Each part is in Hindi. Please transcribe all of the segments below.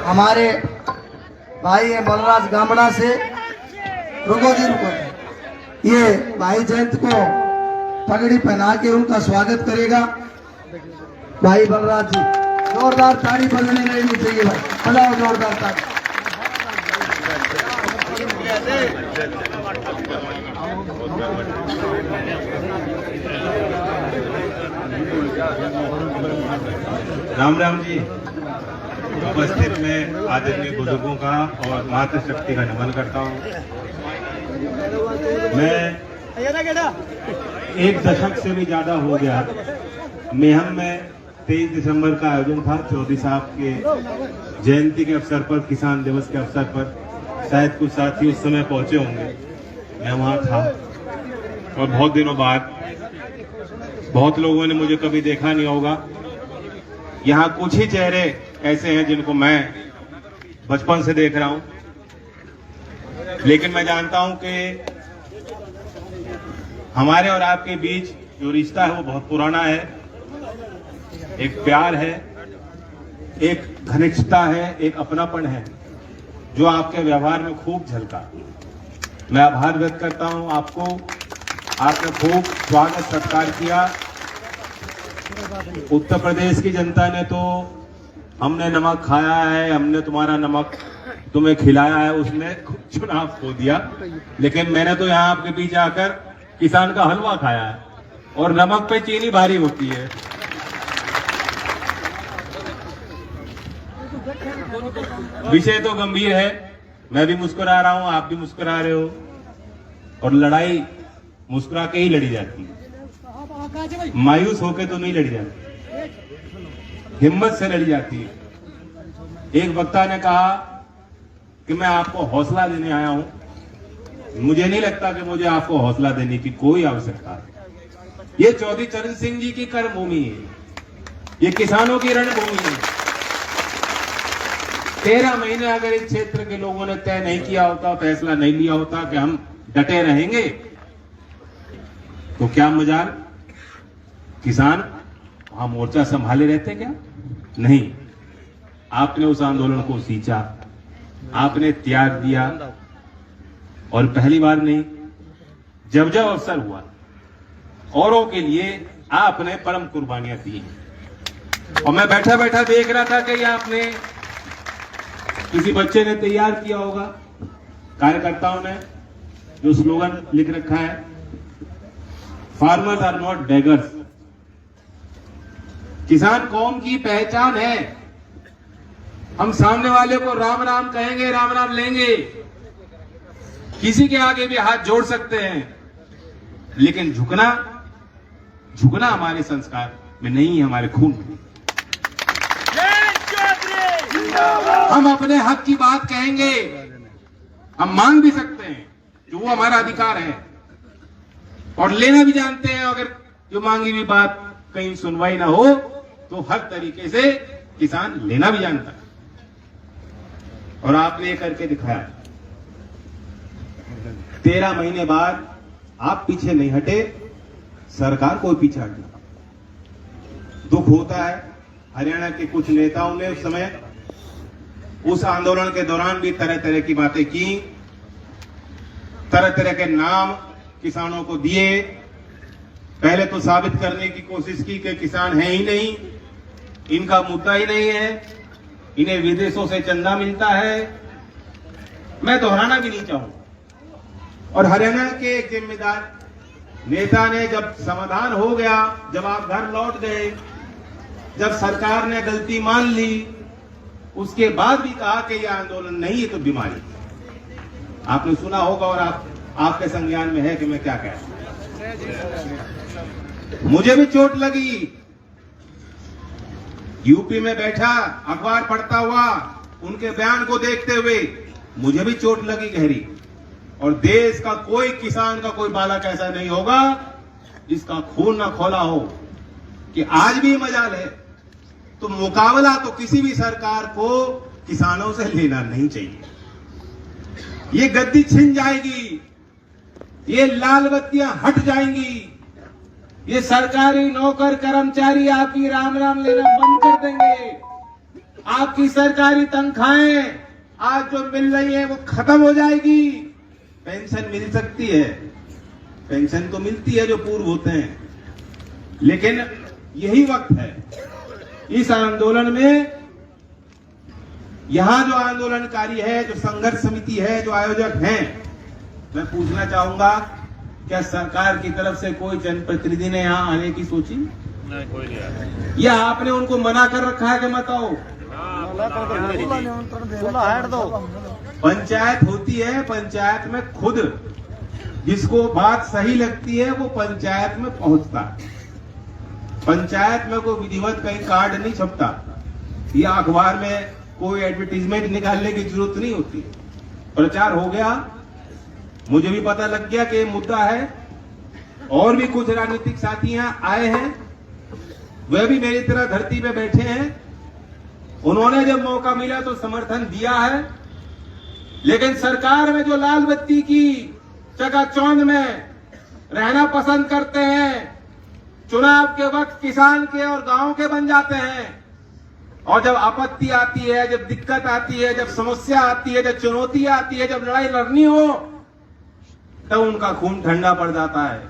हमारे भाई है बलराज गामड़ा से, रुको जी रुको, ये भाई जयंत को पगड़ी पहना के उनका स्वागत करेगा भाई बलराज जी। जोरदार ताड़ी बजने रहनी चाहिए भाई, बजाओ जोरदार ताड़ी। राम राम जी। उपस्थित में आदरणीय बुजुर्गों का और मातृशक्ति का नमन करता हूँ। मैं 1 दशक से भी ज्यादा हो गया मेहम में 23 दिसंबर का आयोजन था। चौधरी साहब के जयंती के अवसर पर, किसान दिवस के अवसर पर, शायद कुछ साथी उस समय पहुंचे होंगे, मैं वहां था। और बहुत दिनों बाद बहुत लोगों ने मुझे कभी देखा नहीं होगा। यहाँ कुछ ही चेहरे ऐसे हैं जिनको मैं बचपन से देख रहा हूं, लेकिन मैं जानता हूं कि हमारे और आपके बीच जो रिश्ता है वो बहुत पुराना है। एक प्यार है, एक घनिष्ठता है, एक अपनापन है जो आपके व्यवहार में खूब झलका। मैं आभार व्यक्त करता हूं आपको। आपने खूब स्वागत सत्कार किया। उत्तर प्रदेश की जनता ने तो हमने नमक खाया है, हमने तुम्हारा नमक तुम्हें खिलाया है, उसने चुनाव खो दिया। लेकिन मैंने तो यहाँ आपके बीच आकर किसान का हलवा खाया है, और नमक पे चीनी भारी होती है। विषय तो गंभीर है, मैं भी मुस्कुरा रहा हूं, आप भी मुस्कुरा रहे हो, और लड़ाई मुस्कुरा के ही लड़ी जाती है, मायूस होके तो नहीं लड़ी जाती, हिम्मत से लड़ी जाती है। एक वक्ता ने कहा कि मैं आपको हौसला देने आया हूं। मुझे नहीं लगता कि मुझे आपको हौसला देने की कोई आवश्यकता है। ये चौधरी चरण सिंह जी की कर्मभूमि है, ये किसानों की रणभूमि है। 13 महीने अगर इस क्षेत्र के लोगों ने तय नहीं किया होता, फैसला नहीं लिया होता कि हम डटे रहेंगे, तो क्या मजाल किसान वहां मोर्चा संभाले रहते क्या? नहीं, आपने उस आंदोलन को सींचा, आपने त्याग दिया, और पहली बार नहीं, जब जब अवसर हुआ औरों के लिए आपने परम कुर्बानियां दी। और मैं बैठा बैठा देख रहा था कि आपने किसी बच्चे ने तैयार किया होगा, कार्यकर्ताओं ने, जो स्लोगन लिख रखा है, फार्मर्स आर नॉट बेगर्स। किसान कौम की पहचान है। हम सामने वाले को राम राम कहेंगे, राम राम लेंगे, किसी के आगे भी हाथ जोड़ सकते हैं, लेकिन झुकना हमारे संस्कार में नहीं है, हमारे खून में। हम अपने हक की बात कहेंगे, हम मांग भी सकते हैं, जो वो हमारा अधिकार है, और लेना भी जानते हैं। अगर जो मांगी हुई बात कहीं सुनवाई ना हो तो हर तरीके से किसान लेना भी जानता है, और आपने ये करके दिखाया। 13 महीने बाद आप पीछे नहीं हटे, सरकार को पीछे हटना। दुख होता है, हरियाणा के कुछ नेताओं ने उस समय उस आंदोलन के दौरान भी तरह तरह की बातें की, तरह तरह के नाम किसानों को दिए। पहले तो साबित करने की कोशिश की कि किसान है ही नहीं, इनका मुद्दा ही नहीं है, इन्हें विदेशों से चंदा मिलता है। मैं दोहराना भी नहीं चाहूंगा। और हरियाणा के एक जिम्मेदार नेता ने, जब समाधान हो गया, जब आप घर लौट गए, जब सरकार ने गलती मान ली, उसके बाद भी कहा कि यह आंदोलन नहीं है तो बीमारी। आपने सुना होगा और आपके संज्ञान में है कि मैं क्या कह रहा हूं। मुझे भी चोट लगी। यूपी में बैठा अखबार पढ़ता हुआ, उनके बयान को देखते हुए मुझे भी चोट लगी गहरी। और देश का कोई किसान का कोई बालक ऐसा नहीं होगा जिसका खून ना खौला हो कि आज भी मजाल है। तो मुकाबला तो किसी भी सरकार को किसानों से लेना नहीं चाहिए। ये गद्दी छिन जाएगी, ये लाल बत्तियां हट जाएंगी, ये सरकारी नौकर कर्मचारी आपकी राम राम लेना बंद कर देंगे। आपकी सरकारी तनख्वाहें आज जो मिल रही है वो खत्म हो जाएगी। पेंशन मिल सकती है, पेंशन तो मिलती है जो पूर्व होते हैं, लेकिन यही वक्त है इस आंदोलन में, यहां जो आंदोलनकारी है, जो संघर्ष समिति है, जो आयोजक हैं, मैं पूछना चाहूंगा क्या सरकार की तरफ से कोई जनप्रतिनिधि ने यहां आने की सोची? नहीं, कोई नहीं आया। या आपने उनको मना कर रखा है कि मत आओ? पंचायत होती है, पंचायत में खुद जिसको बात सही लगती है वो पंचायत में पहुंचता है। पंचायत में कोई विधिवत कहीं कार्ड नहीं छपता या अखबार में कोई एडवर्टीजमेंट निकालने की जरूरत नहीं होती। प्रचार हो गया, मुझे भी पता लग गया कि ये मुद्दा है, और भी कुछ राजनीतिक साथी यहाँ आए हैं, वे भी मेरी तरह धरती पे बैठे हैं। उन्होंने जब मौका मिला तो समर्थन दिया है, लेकिन सरकार में जो लाल बत्ती की चकाचौंध में रहना पसंद करते हैं, चुनाव के वक्त किसान के और गांव के बन जाते हैं, और जब आपत्ति आती है, जब दिक्कत आती है, जब समस्या आती है, जब चुनौती आती है, जब लड़ाई लड़नी हो, तब उनका खून ठंडा पड़ जाता है।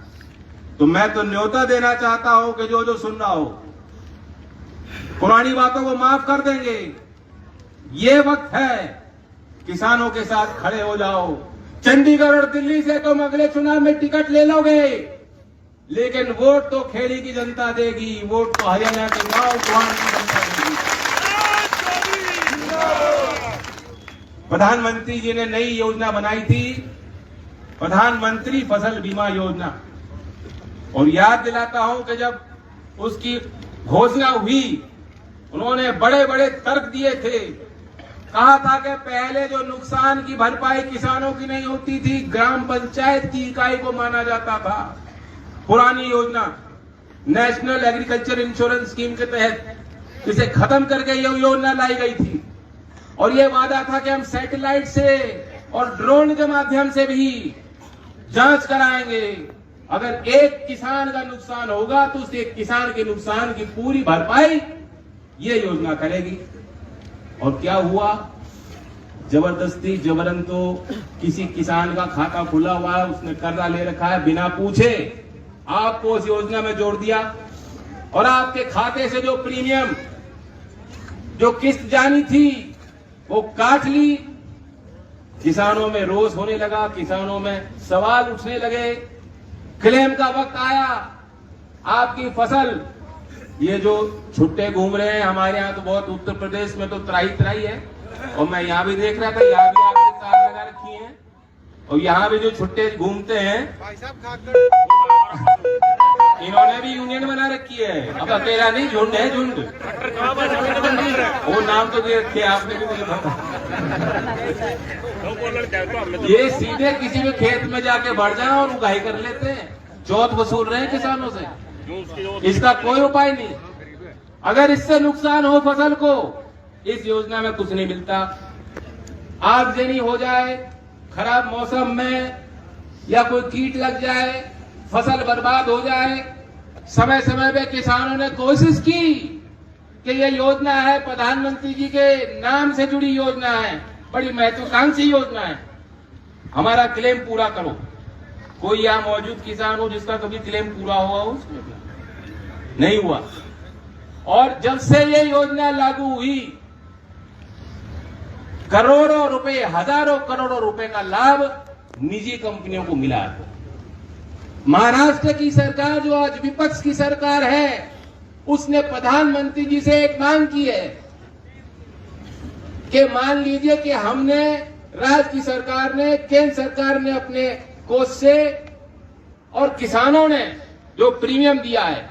तो मैं तो न्योता देना चाहता हूं कि जो जो सुन रहा हो, पुरानी बातों को माफ कर देंगे। ये वक्त है, किसानों के साथ खड़े हो जाओ। चंडीगढ़ और दिल्ली से तुम अगले चुनाव में टिकट ले लोगे, लेकिन वोट तो खेड़ी की जनता देगी, वोट तो हरियाणा के गांव गुआन की जनता देगी। प्रधानमंत्री जी ने नई योजना बनाई थी, प्रधानमंत्री फसल बीमा योजना, और याद दिलाता हूं कि जब उसकी घोषणा हुई, उन्होंने बड़े बड़े तर्क दिए थे। कहा था कि पहले जो नुकसान की भरपाई किसानों की नहीं होती थी, ग्राम पंचायत की इकाई को माना जाता था। पुरानी योजना नेशनल एग्रीकल्चर इंश्योरेंस स्कीम के तहत इसे खत्म करके यह योजना लाई गई थी, और यह वादा था कि हम सैटेलाइट से और ड्रोन के माध्यम से भी जांच कराएंगे। अगर एक किसान का नुकसान होगा तो उस एक किसान के नुकसान की पूरी भरपाई ये योजना करेगी। और क्या हुआ? जबरदस्ती जबरन तो किसी किसान का खाता खुला हुआ है, उसने कर्जा ले रखा है, बिना पूछे आपको उस योजना में जोड़ दिया, और आपके खाते से जो प्रीमियम, जो किस्त जानी थी, वो काट ली। किसानों में रोष होने लगा, किसानों में सवाल उठने लगे। क्लेम का वक्त आया, आपकी फसल, ये जो छुट्टे घूम रहे हैं हमारे यहाँ, तो बहुत उत्तर प्रदेश में तो त्राही त्राही है, और मैं यहाँ भी देख रहा था, यहाँ भी आपने कार लगा रखी है, और यहाँ भी जो छुट्टे घूमते हैं, इन्होंने भी यूनियन बना रखी है। अब अकेला नहीं, झुंड है, झुंड। वो नाम तो दे रखे आपने भी, मुझे पता। ये सीधे किसी भी खेत में जाके बढ़ जाए और उगाही कर लेते हैं, चौथ वसूल रहे हैं किसानों से। इसका कोई उपाय नहीं। अगर इससे नुकसान हो फसल को, इस योजना में कुछ नहीं मिलता। आगजनी हो जाए, खराब मौसम में, या कोई कीट लग जाए, फसल बर्बाद हो जाए, समय समय पे किसानों ने कोशिश की कि ये योजना है, प्रधानमंत्री जी के नाम से जुड़ी योजना है, बड़ी महत्वाकांक्षी योजना है, हमारा क्लेम पूरा करो। कोई यहाँ मौजूद किसान हो जिसका कभी क्लेम पूरा हुआ हो? नहीं हुआ। और जब से ये योजना लागू हुई, करोड़ों रुपए, हजारों करोड़ों रुपए का लाभ निजी कंपनियों को मिला है। महाराष्ट्र की सरकार, जो आज विपक्ष की सरकार है, उसने प्रधानमंत्री जी से एक मांग की है कि मान लीजिए कि हमने, राज्य की सरकार ने, केंद्र सरकार ने अपने कोष से, और किसानों ने जो प्रीमियम दिया है,